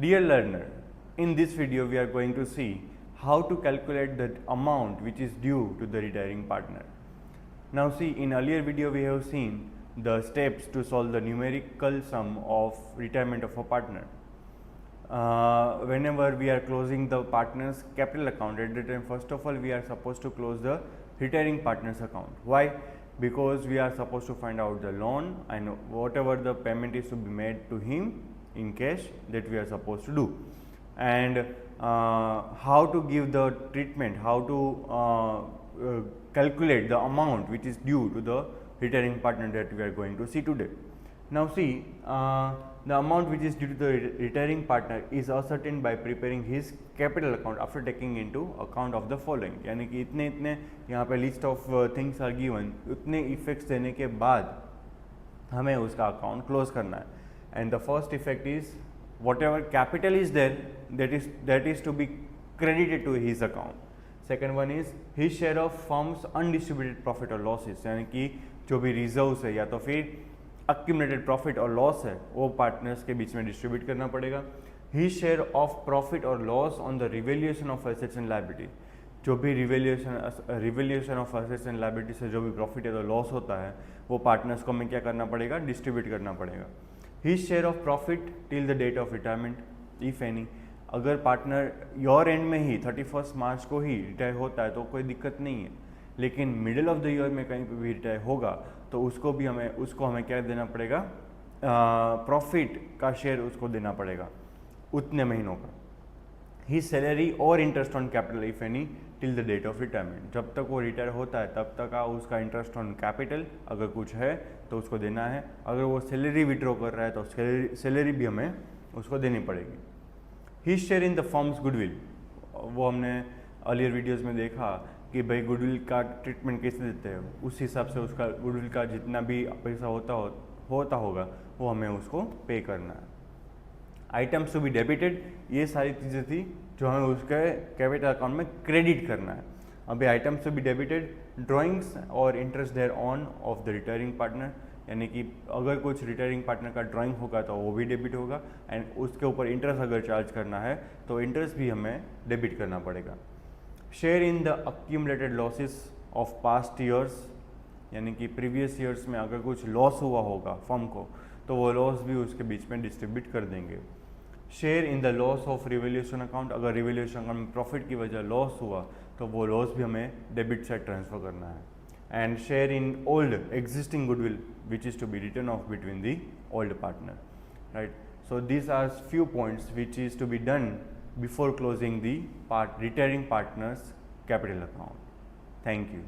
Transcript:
Dear learner, in this video we are going to see how to calculate the amount which is due to the retiring partner. Now see, in earlier video we have seen the steps to solve the numerical sum of retirement of a partner. Whenever we are closing the partner's capital account, at the time first of all we are supposed to close the retiring partner's account. Why? Because we are supposed to find out the loan and whatever the payment is to be made to him in cash, that we are supposed to do, and how to give the treatment, how to calculate the amount which is due to the retiring partner, that we are going to see today. Now see, the amount which is due to the retiring partner is ascertained by preparing his capital account after taking into account of the following. यानी कि इतने इतने यहाँ पे list of things are given, उतने effects देने के बाद हमें उसका अकाउंट क्लोज करना है. And the first effect is whatever capital is there, that is to be credited to his account. Second one is his share of firm's undistributed profit or losses, यानी कि जो भी रिजर्व्स है या तो फिर accumulated profit और loss है वो पार्टनर्स के बीच में डिस्ट्रीब्यूट करना पड़ेगा. His share of profit or loss on the revaluation of assets and liability, जो भी revaluation of assets and liability से जो भी प्रॉफिट है तो लॉस होता है वो पार्टनर्स को हमें क्या करना पड़ेगा, डिस्ट्रीब्यूट करना पड़ेगा. His share of profit till the date of retirement if any, अगर पार्टनर ईयर एंड में ही 31 मार्च को ही रिटायर होता है तो कोई दिक्कत नहीं है, लेकिन मिडिल ऑफ द ईयर में कहीं पर भी रिटायर होगा तो उसको हमें क्या देना पड़ेगा, प्रॉफिट का शेयर उसको देना पड़ेगा उतने महीनों का. ही सैलरी और interest on capital if any till the date of retirement, जब तक वो रिटायर होता है तब तक उसका इंटरेस्ट ऑन कैपिटल अगर कुछ है तो उसको देना है. अगर वो सैलरी विड्रॉ कर रहा है तो सैलरी भी हमें उसको देनी पड़ेगी. He share in the firm's goodwill, वो हमने अर्लियर वीडियोज़ में देखा कि भाई गुडविल का ट्रीटमेंट कैसे देते हैं, उस हिसाब से उसका गुडविल का जितना भी पैसा होता होगा वो हमें उसको पे करना है. आइटम्स टू बी डेबिटेड, ये सारी चीज़ें थी जो हमें उसके कैपिटल अकाउंट में क्रेडिट करना है. अभी items to be debited, drawings और interest thereon of the retiring partner, यानी कि अगर कुछ रिटायरिंग पार्टनर का ड्राइंग होगा तो वो भी डेबिट होगा, एंड उसके ऊपर इंटरेस्ट अगर चार्ज करना है तो इंटरेस्ट भी हमें डेबिट करना पड़ेगा. Share in the accumulated losses of past years, यानी कि प्रीवियस ईयर्स में अगर कुछ लॉस हुआ होगा फर्म को तो वो लॉस भी उसके बीच में डिस्ट्रीब्यूट कर देंगे. Share in the loss of revaluation account, अगर रिवेल्यूशन अकाउंट में प्रॉफिट की वजह लॉस हुआ तो वो लॉस भी हमें डेबिट साइड ट्रांसफर करना है. And share in old existing goodwill which is to be written off between the old partner, right. So this are few points which is to be done before closing the retiring partner's capital account. Thank you.